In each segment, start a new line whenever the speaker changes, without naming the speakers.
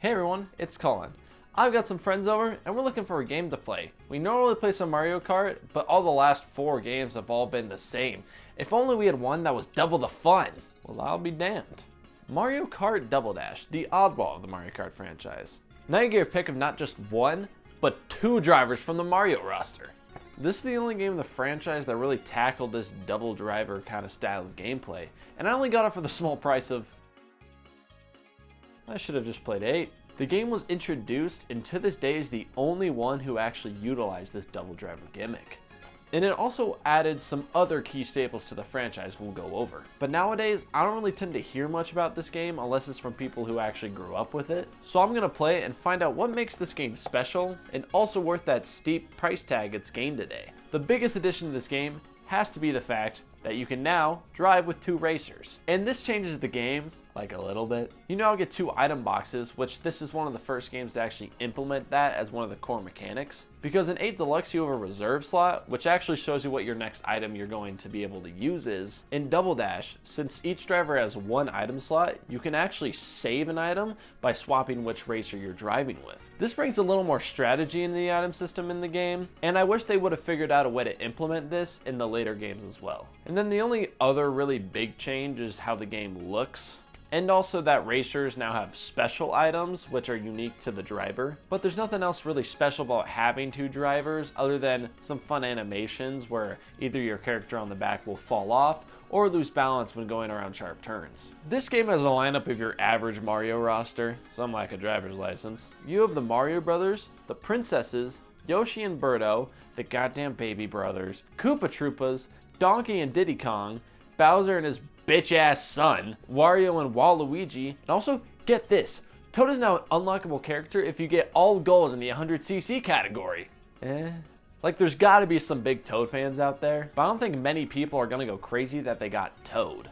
Hey everyone, it's Colin. I've got some friends over and we're looking for a game to play. We normally play some Mario Kart, but all the last 4 games have all been the same. If only we had one that was double the fun. Well, I'll be damned. Mario Kart Double Dash, the oddball of the Mario Kart franchise. Now you get a pick of not just one, but 2 drivers from the Mario roster. This is the only game in the franchise that really tackled this double driver kind of style of gameplay, and I only got it for the small price of... I should have just played 8. The game was introduced and to this day is the only one who actually utilized this double driver gimmick. And it also added some other key staples to the franchise we'll go over. But nowadays, I don't really tend to hear much about this game unless it's from people who actually grew up with it. So I'm gonna play it and find out what makes this game special and also worth that steep price tag it's gained today. The biggest addition to this game has to be the fact that you can now drive with 2 racers. And this changes the game like a little bit. You now get 2 item boxes, which this is one of the first games to actually implement that as one of the core mechanics. Because in 8 Deluxe you have a reserve slot, which actually shows you what your next item you're going to be able to use is. In Double Dash, since each driver has 1 item slot, you can actually save an item by swapping which racer you're driving with. This brings a little more strategy into the item system in the game, and I wish they would have figured out a way to implement this in the later games as well. And then the only other really big change is how the game looks. And also that racers now have special items which are unique to the driver. But there's nothing else really special about having 2 drivers other than some fun animations where either your character on the back will fall off or lose balance when going around sharp turns. This game has a lineup of your average Mario roster, some like a driver's license. You have the Mario Brothers, the Princesses, Yoshi and Birdo, the goddamn Baby Brothers, Koopa Troopas, Donkey and Diddy Kong, Bowser and his bitch-ass son, Wario and Waluigi, and also, get this, Toad is now an unlockable character if you get all gold in the 100cc category. Like there's gotta be some big Toad fans out there, but I don't think many people are gonna go crazy that they got Toad.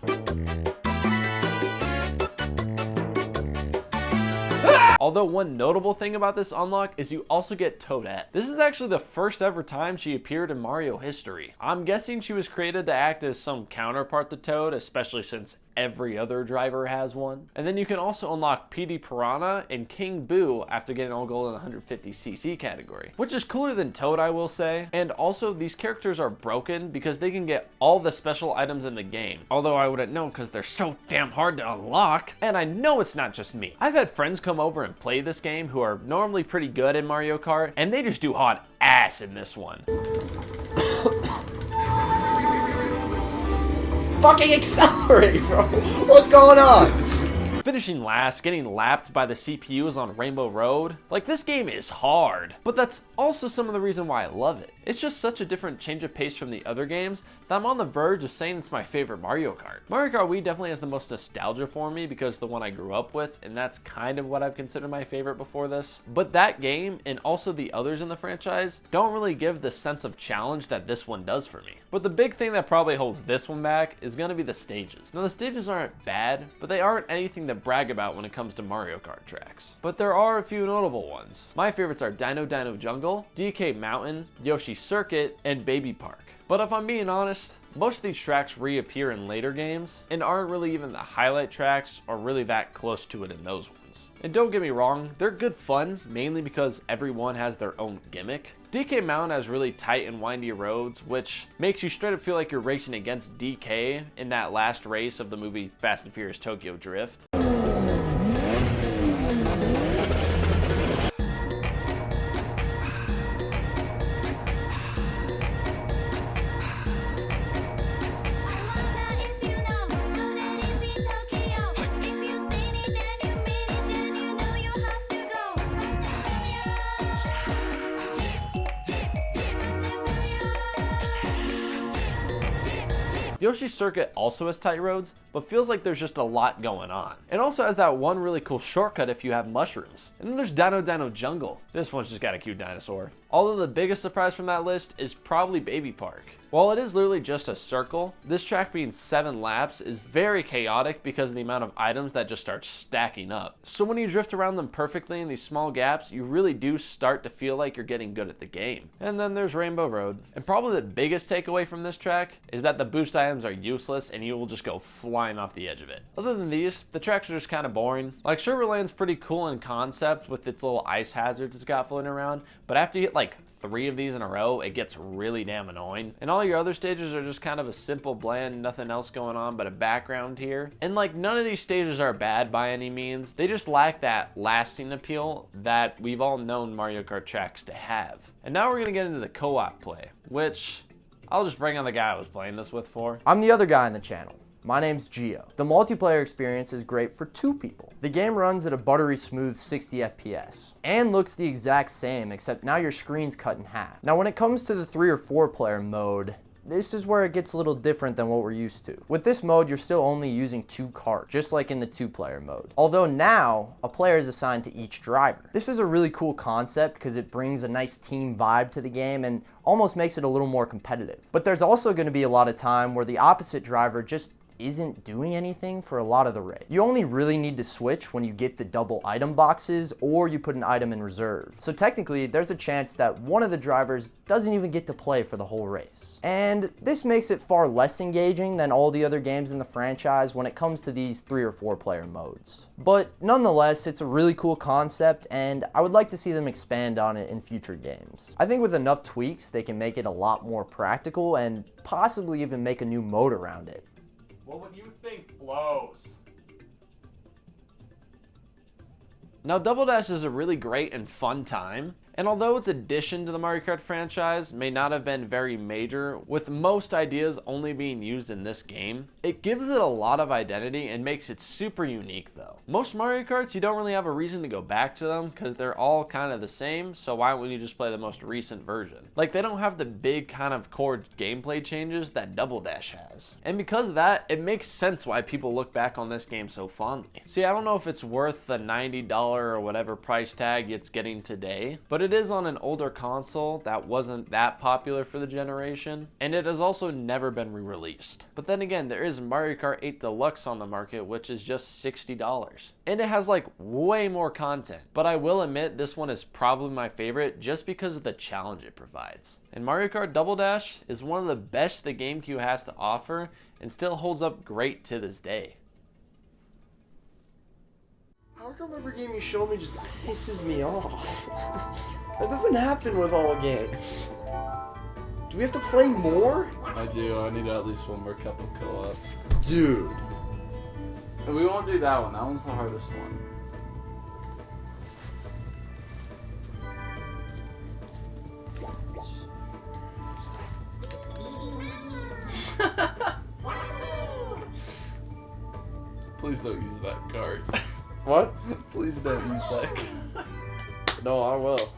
Although one notable thing about this unlock is you also get Toadette. This is actually the first ever time she appeared in Mario history. I'm guessing she was created to act as some counterpart to Toad, especially since every other driver has one. And then you can also unlock Petey Piranha and King Boo after getting all gold in the 150cc category, which is cooler than Toad, I will say. And also these characters are broken because they can get all the special items in the game. Although I wouldn't know because they're so damn hard to unlock. And I know it's not just me. I've had friends come over and play this game who are normally pretty good in Mario Kart, and they just do hot ass in this one.
Fucking accelerate, bro! What's going on?
Finishing last, getting lapped by the CPUs on Rainbow Road. Like, this game is hard, but that's also some of the reason why I love it. It's just such a different change of pace from the other games that I'm on the verge of saying it's my favorite Mario Kart. Mario Kart Wii definitely has the most nostalgia for me because it's the one I grew up with, and that's kind of what I've considered my favorite before this. But that game, and also the others in the franchise, don't really give the sense of challenge that this one does for me. But the big thing that probably holds this one back is going to be the stages. Now the stages aren't bad, but they aren't anything to brag about when it comes to Mario Kart tracks. But there are a few notable ones. My favorites are Dino Jungle, DK Mountain, Yoshi Circuit, and Baby Park. But if I'm being honest, most of these tracks reappear in later games and aren't really even the highlight tracks or really that close to it in those ones. And don't get me wrong, they're good fun, mainly because everyone has their own gimmick. DK Mountain has really tight and windy roads, which makes you straight up feel like you're racing against DK in that last race of the movie Fast and Furious Tokyo Drift. Yoshi's Circuit also has tight roads, but feels like there's just a lot going on. It also has that one really cool shortcut if you have mushrooms. And then there's Dino Jungle. This one's just got a cute dinosaur. Although the biggest surprise from that list is probably Baby Park. While it is literally just a circle, this track being 7 laps is very chaotic because of the amount of items that just start stacking up. So when you drift around them perfectly in these small gaps, you really do start to feel like you're getting good at the game. And then there's Rainbow Road. And probably the biggest takeaway from this track is that the boost items are useless and you will just go flying flying off the edge of it. Other than these, the tracks are just kind of boring. Like Sugarland's pretty cool in concept with its little ice hazards it's got floating around, but after you hit like 3 of these in a row, it gets really damn annoying. And all your other stages are just kind of a simple bland, nothing else going on but a background here. And like none of these stages are bad by any means. They just lack that lasting appeal that we've all known Mario Kart tracks to have. And now we're gonna get into the co-op play, which I'll just bring on the guy I was playing this with for.
I'm the other guy on the channel. My name's Gio. The multiplayer experience is great for 2 people. The game runs at a buttery smooth 60 FPS and looks the exact same, except now your screen's cut in half. Now when it comes to the 3 or 4 player mode, this is where it gets a little different than what we're used to. With this mode, you're still only using 2 carts, just like in the 2-player mode. Although now, a player is assigned to each driver. This is a really cool concept because it brings a nice team vibe to the game and almost makes it a little more competitive. But there's also going to be a lot of time where the opposite driver just isn't doing anything for a lot of the race. You only really need to switch when you get the double item boxes or you put an item in reserve. So technically, there's a chance that one of the drivers doesn't even get to play for the whole race. And this makes it far less engaging than all the other games in the franchise when it comes to these 3 or 4 player modes. But nonetheless, it's a really cool concept and I would like to see them expand on it in future games. I think with enough tweaks, they can make it a lot more practical and possibly even make a new mode around it.
What would you think blows? Now, Double Dash is a really great and fun time, and although its addition to the Mario Kart franchise may not have been very major, with most ideas only being used in this game, it gives it a lot of identity and makes it super unique though. Most Mario Karts, you don't really have a reason to go back to them because they're all kind of the same, so why wouldn't you just play the most recent version? Like, they don't have the big kind of core gameplay changes that Double Dash has. And because of that, it makes sense why people look back on this game so fondly. See, I don't know if it's worth the $90 or whatever price tag it's getting today, but it is on an older console that wasn't that popular for the generation, and it has also never been re-released. But then again, there is Mario Kart 8 Deluxe on the market, which is just $60. And it has like way more content. But I will admit this one is probably my favorite just because of the challenge it provides. And Mario Kart Double Dash is one of the best the GameCube has to offer and still holds up great to this day.
How come every game you show me just pisses me off? That doesn't happen with all games. Do we have to play more?
I do. I need at least one more cup of co-op.
Dude.
And we won't do that one. That one's the hardest one. Please don't use that card.
What?
Please don't use that card.
No, I will.